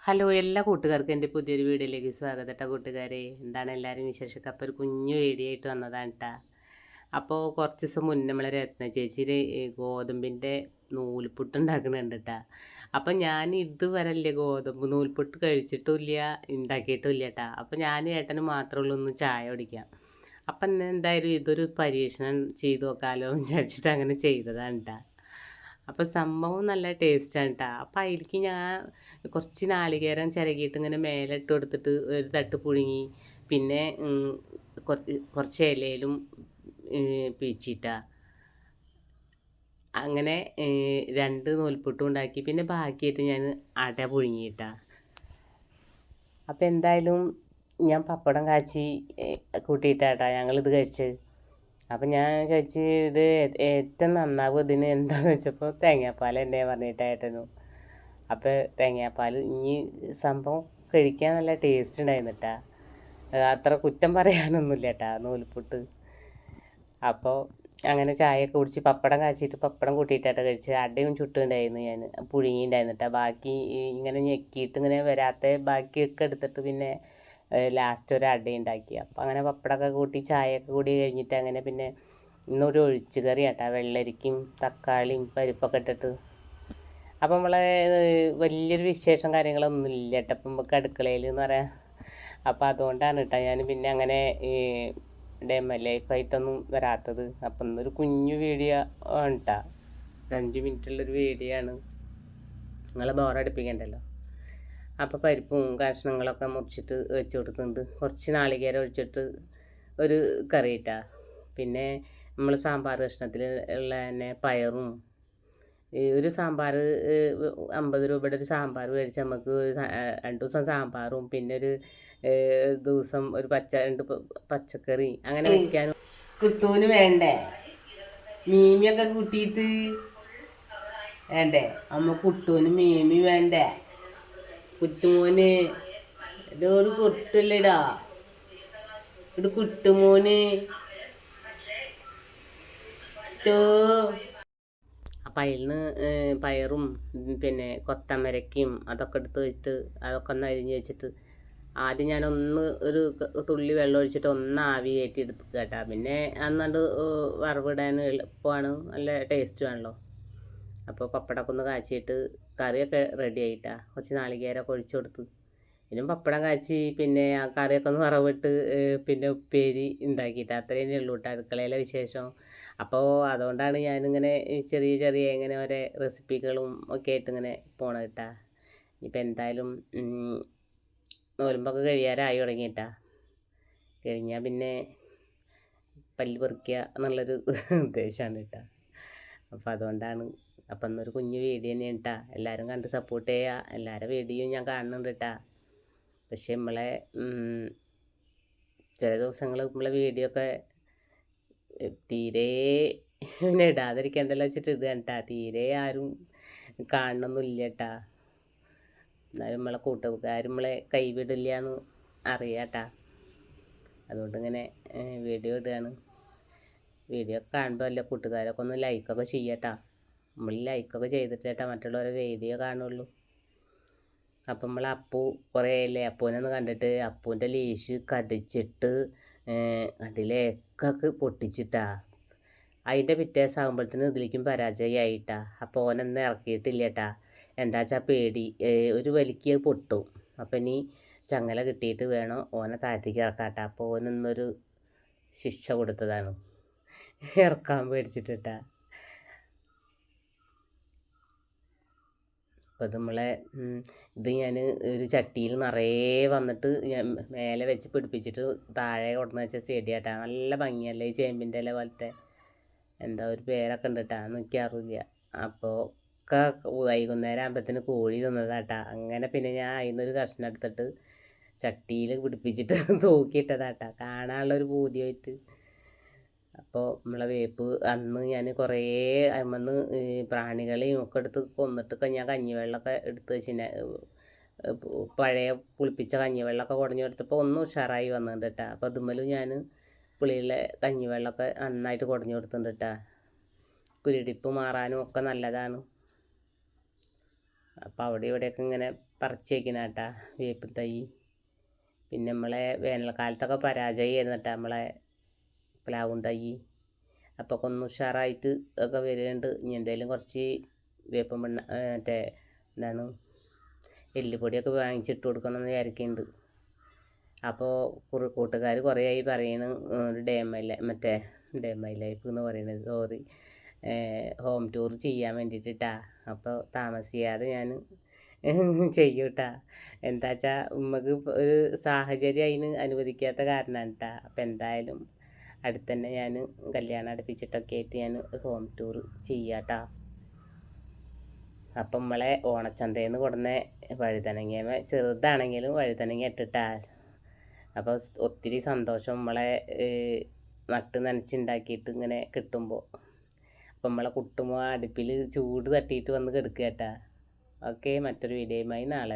Hello എല്ലാ കൂട്ടുകാർക്കും എൻ്റെ പുതിയൊരു വീഡിയോയിലേക്ക് സ്വാഗതം കേട്ടോ കൂട്ടുകാരെ. എന്താണ് എല്ലാവരും വിശേഷമൊക്കെ? അപ്പോൾ ഒരു കുഞ്ഞു വീഡിയോ ആയിട്ട് വന്നതാണ് കേട്ടോ. അപ്പോൾ കുറച്ച് ദിവസം മുന്നേ നമ്മളെ രത്ന ചേച്ചിയിൽ ഗോതമ്പിൻ്റെ നൂൽപുട്ട് ഉണ്ടാക്കുന്നുണ്ട് കേട്ടോ. അപ്പം ഞാൻ ഇതുവരെ ഇല്ല ഗോതമ്പ് നൂൽപുട്ട് കഴിച്ചിട്ടുമില്ല, ഉണ്ടാക്കിയിട്ടുമില്ല കേട്ടോ. അപ്പോൾ ഞാനും ഏട്ടനും മാത്രമേ ഉള്ളൂ ഒന്ന് ചായ കുടിക്കാം. അപ്പം എന്തായാലും ഇതൊരു പരീക്ഷണം ചെയ്ത് നോക്കാമല്ലോ എന്ന് വിചാരിച്ചിട്ട് അങ്ങനെ ചെയ്തതാണ് കേട്ടോ. അപ്പോൾ സംഭവം നല്ല ടേസ്റ്റാണ് കേട്ടോ. അപ്പോൾ അതിലേക്ക് ഞാൻ കുറച്ച് നാളികേരം ചിരകിയിട്ട് ഇങ്ങനെ മേലെ ഇട്ട് കൊടുത്തിട്ട് ഒരു തട്ട് പുഴുങ്ങി, പിന്നെ കുറച്ച് ഇലയിലും പീച്ചിട്ടാ അങ്ങനെ 2 നൂൽപുട്ടും ഉണ്ടാക്കി. പിന്നെ ബാക്കിയായിട്ട് ഞാൻ അട പുഴുങ്ങിയിട്ടാ. അപ്പോൾ എന്തായാലും ഞാൻ പപ്പടം കാച്ചി കൂട്ടിയിട്ടാട്ടാ ഞങ്ങളിത് കഴിച്ചത്. അപ്പം ഞാൻ ചോദിച്ച് ഇത് ഏറ്റവും നന്നാവും ഇതിന് എന്താണെന്ന് വെച്ചപ്പോൾ തേങ്ങാപ്പാൽ എന്നെ പറഞ്ഞിട്ടായിരുന്നു. അപ്പോൾ തേങ്ങാപ്പാൽ ഇനി സംഭവം കഴിക്കാൻ നല്ല ടേസ്റ്റ് ഉണ്ടായിരുന്നു കേട്ടാ. അത്ര കുറ്റം പറയാനൊന്നുമില്ല കേട്ടാ നൂൽപുട്ട്. അപ്പോൾ അങ്ങനെ ചായയൊക്കെ കുടിച്ച് പപ്പടം കാച്ചിട്ട് പപ്പടം കൂട്ടിയിട്ടാണ് കഴിച്ചത്. അടയും ചുട്ടുണ്ടായിരുന്നു, ഞാൻ പുഴുങ്ങിയിട്ടുണ്ടായിരുന്നു കേട്ടോ. ബാക്കി ഇങ്ങനെ ഞെക്കിയിട്ട് ഇങ്ങനെ വരാത്ത ബാക്കിയൊക്കെ എടുത്തിട്ട് പിന്നെ ലാസ്റ്റ് ഒരു അട ഉണ്ടാക്കി. അപ്പം അങ്ങനെ പപ്പടമൊക്കെ കൂട്ടി ചായയൊക്കെ കൂടി കഴിഞ്ഞിട്ട് അങ്ങനെ പിന്നെ ഇന്നൊരു ഒഴിച്ച് കറി കേട്ടോ, വെള്ളരിക്കും തക്കാളിയും പരിപ്പൊക്കെ ഇട്ടിട്ട്. അപ്പം നമ്മളെ വലിയൊരു വിശേഷം കാര്യങ്ങളൊന്നും ഇല്ല കേട്ടോ അപ്പം നമുക്ക് അടുക്കളയിൽ എന്ന് പറയാം. അപ്പോൾ അതുകൊണ്ടാണ് കേട്ടോ ഞാൻ പിന്നെ അങ്ങനെ ഡേ ലൈഫായിട്ടൊന്നും വരാത്തത്. അപ്പം ഇന്നൊരു കുഞ്ഞു വീഡിയോ ആണ് കേട്ടോ, 5 മിനിറ്റുള്ളൊരു വീഡിയോ ആണ്, നിങ്ങളെ ബോറടിപ്പിക്കണ്ടല്ലോ. അപ്പോൾ പരിപ്പും കഷ്ണങ്ങളൊക്കെ മുറിച്ചിട്ട് വെച്ച് കൊടുക്കുന്നുണ്ട്. കുറച്ച് നാളികേരം ഒഴിച്ചിട്ട് ഒരു കറി ഇട്ടാ. പിന്നെ നമ്മൾ സാമ്പാർ കഷ്ണത്തിൽ ഉള്ള തന്നെ പയറും ഒരു സാമ്പാർ 50 രൂപയുടെ ഒരു സാമ്പാർ മേടിച്ച് നമുക്ക് 2 ദിവസം സാമ്പാറും പിന്നെ ഒരു ദിവസം ഒരു 2 പച്ചക്കറി അങ്ങനെ വയ്ക്കാനും കിട്ടൂന് വേണ്ടേ. മീമിയൊക്കെ കൂട്ടിയിട്ട് വേണ്ടേ അമ്മ കുട്ടൂന് മീമി വേണ്ടേ. കുട്ടുമോന് ഇതൊരു കുട്ടില്ലടാ, ഇത് കുട്ടുമോന് അപ്പം അതിൽ നിന്ന് പയറും പിന്നെ കൊത്തമരയ്ക്കും അതൊക്കെ എടുത്ത് വെച്ചിട്ട് അതൊക്കെ ഒന്ന് അരിഞ്ഞ് വെച്ചിട്ട് ആദ്യം ഞാനൊന്ന് ഒരു തുള്ളി വെള്ളം ഒഴിച്ചിട്ട് ഒന്ന് ആവി കയറ്റി എടുത്ത് കേട്ടാ. പിന്നെ അന്നാണ്ട് വറവിടാൻ എളുപ്പമാണ്, നല്ല ടേസ്റ്റുമാണല്ലോ. അപ്പോൾ പപ്പടമൊക്കെ ഒന്ന് കാച്ചിയിട്ട് കറിയൊക്കെ റെഡി ആയിട്ടാ. കുറച്ച് നാളികേരമൊക്കെ ഒഴിച്ചു കൊടുത്ത് പിന്നെ പപ്പടം കാച്ചി പിന്നെ ആ കറിയൊക്കെ ഒന്ന് വറവിട്ട് പിന്നെ ഉപ്പേരി ഉണ്ടാക്കിയിട്ട് അത്രയേ ഉള്ളൂ കേട്ടോ അടുക്കളയിലെ വിശേഷം. അപ്പോൾ അതുകൊണ്ടാണ് ഞാനിങ്ങനെ ചെറിയ ചെറിയ ഇങ്ങനെ ഓരോ റെസിപ്പികളും ഒക്കെ ആയിട്ട് ഇങ്ങനെ പോണത് കേട്ടാ. ഇപ്പം എന്തായാലും നോലുമ്പൊക്കെ കഴിയാറായി തുടങ്ങിയിട്ടാ. കഴിഞ്ഞാൽ പിന്നെ പല്ല് പറിക്കുക എന്നുള്ളൊരു ഉദ്ദേശമാണ് കേട്ടോ. അപ്പോൾ അതുകൊണ്ടാണ്. അപ്പം എന്നൊരു കുഞ്ഞു വീഡിയോ തന്നെയാണ് കേട്ടോ. എല്ലാവരും കണ്ട് സപ്പോർട്ട് ചെയ്യുക. എല്ലാവരുടെ വീഡിയോയും ഞാൻ കാണുന്നുണ്ട് കേട്ടോ. പക്ഷെ നമ്മളെ ചില ദിവസങ്ങൾ നമ്മളെ വീഡിയോ ഒക്കെ തീരെ പിന്നെ ഇടാതിരിക്കണ്ടല്ലോ വെച്ചിട്ട് ഇടുകയാണ് കേട്ടോ. തീരെ ആരും കാണണമെന്നില്ല കേട്ടോ. എന്നാലും നമ്മളെ കൂട്ടുകാർ നമ്മളെ കൈവിടില്ല എന്ന് അറിയാം കേട്ടോ. അതുകൊണ്ട് ഇങ്ങനെ വീഡിയോ ഇടുകയാണ്. വീഡിയോ കാണുമ്പോൾ അല്ല കൂട്ടുകാരൊക്കെ ഒന്ന് ലൈക്കൊക്കെ ചെയ്യട്ടോ. നമ്മൾ ലൈക്കൊക്കെ ചെയ്തിട്ട് കേട്ടോ മറ്റുള്ളവരെ വീഡിയോ കാണുള്ളൂ. അപ്പം നമ്മൾ അപ്പു കുറേ അല്ലേ അപ്പൂനൊന്ന് കണ്ടിട്ട് അപ്പൂൻ്റെ ലീഷ് കടിച്ചിട്ട് കണ്ടില്ലേ ഒക്കെ പൊട്ടിച്ചിട്ടാ. അതിൻ്റെ പിറ്റേ ദിവസം ആകുമ്പോഴത്തേനും ഇതിലേക്കും പരാജയമായിട്ടാ. അപ്പോൾ ഓനൊന്നും ഇറക്കിയിട്ടില്ല കേട്ടാ. എന്താ വെച്ചാൽ പേടി ഒരു വലിക്ക് പൊട്ടും. അപ്പം ഇനി ചങ്ങല കിട്ടിയിട്ട് വേണം ഓനെ താഴത്തേക്ക് ഇറക്കാട്ടാ. അപ്പോൾ ഓനൊന്നൊരു ശിക്ഷ കൊടുത്തതാണ്, ഇറക്കാൻ പേടിച്ചിട്ടാ. അപ്പോൾ നമ്മളെ ഇത് ഞാൻ ഒരു ചട്ടിയിൽ നിറയെ വന്നിട്ട് ഞാൻ മേലെ വെച്ച് പിടിപ്പിച്ചിട്ട് താഴെ കൊണ്ടുവന്ന് വെച്ച ചെടിയാട്ടാ. നല്ല ഭംഗിയല്ലേ ഈ ചേമ്പിൻ്റെ ഇല പോലത്തെ, എന്താ ഒരു പേരൊക്കെ ഉണ്ട് കേട്ടോ, എനിക്കറിയില്ല. അപ്പോൾ ഒക്കെ വൈകുന്നേരം ആകുമ്പോഴത്തേന് കോഴി തിന്നതാട്ടാ. അങ്ങനെ പിന്നെ ഞാൻ അതിൽ നിന്നൊരു കഷ്ണം എടുത്തിട്ട് ചട്ടിയിൽ പിടിപ്പിച്ചിട്ട് തൂക്കിയിട്ടതാട്ടാ, കാണാനുള്ളൊരു പൂതിയായിട്ട്. അപ്പോൾ നമ്മളെ വേപ്പ് അന്ന് ഞാൻ കുറേ അമ്മന്ന് പ്രാണികളെയും ഒക്കെ എടുത്ത് കൊന്നിട്ട് ഞാൻ കഞ്ഞിവെള്ളമൊക്കെ എടുത്ത് വെച്ചിനെ. പഴയ പുളിപ്പിച്ച കഞ്ഞിവെള്ളമൊക്കെ കുടഞ്ഞു കൊടുത്തപ്പോൾ ഒന്ന് ഉഷാറായി വന്നിട്ടുണ്ട് കേട്ടോ. അപ്പോൾ അതുമ്മലും ഞാൻ പുളിയുള്ള കഞ്ഞിവെള്ളമൊക്കെ നന്നായിട്ട് കുടഞ്ഞു കൊടുത്തിട്ടുണ്ട് കേട്ടോ. കുരുടിപ്പ് മാറാനും ഒക്കെ നല്ലതാണ്. അപ്പോൾ അവിടെ ഇവിടെയൊക്കെ ഇങ്ങനെ പറിച്ച് വയ്ക്കുന്ന കേട്ടാ വേപ്പ് തൈ. പിന്നെ നമ്മളെ വേനൽക്കാലത്തൊക്കെ പരാജയമായിരുന്നു കേട്ടോ നമ്മളെ പ്ലാവും തൈ. അപ്പോൾ ഒന്ന് ഉഷാറായിട്ട് ഒക്കെ വരുന്നുണ്ട്. ഇനി എന്തെങ്കിലും കുറച്ച് വേപ്പം മറ്റേ എന്താണ് എല്ലുപൊടിയൊക്കെ വാങ്ങിച്ചിട്ട് കൊടുക്കണമെന്ന് വിചാരിക്കുന്നുണ്ട്. അപ്പോൾ കൂട്ടുകാർ കുറേ ആയി പറയണ് ഒരു ഡേ മൈ ലൈഫ് എന്ന് പറയുന്നത്, സോറി, ഹോം ടൂർ ചെയ്യാൻ വേണ്ടിയിട്ടാ. അപ്പോൾ താമസിയാതെ ഞാൻ ചെയ്യും കേട്ടാ. എന്താ വെച്ചാൽ നമുക്ക് ഒരു സാഹചര്യം അതിന് അനുവദിക്കാത്ത കാരണമാണ് കേട്ടാ. അപ്പോൾ എന്തായാലും അടുത്തന്നെ ഞാൻ കല്യാണം അടുപ്പിച്ചിട്ടൊക്കെ ആയിട്ട് ഞാൻ ഹോം ടൂർ ചെയ്യാം കേട്ടാ. അപ്പം നമ്മളെ ഓണച്ചന്തയിൽ നിന്ന് കൊടുന്ന വഴുതനങ്ങ ചെറുതാണെങ്കിലും വഴുതനങ്ങ ഇട്ടിട്ടാ. അപ്പോൾ ഒത്തിരി സന്തോഷം നമ്മളെ നട്ട് നനച്ചുണ്ടാക്കിയിട്ട് ഇങ്ങനെ കിട്ടുമ്പോൾ. അപ്പം നമ്മളെ കുട്ടുമ്പോൾ അടുപ്പിൽ ചൂട് തട്ടിയിട്ട് വന്ന് കിടക്കുക കേട്ടാ. ഓക്കെ, മറ്റൊരു വീഡിയോയുമായി നാളെ.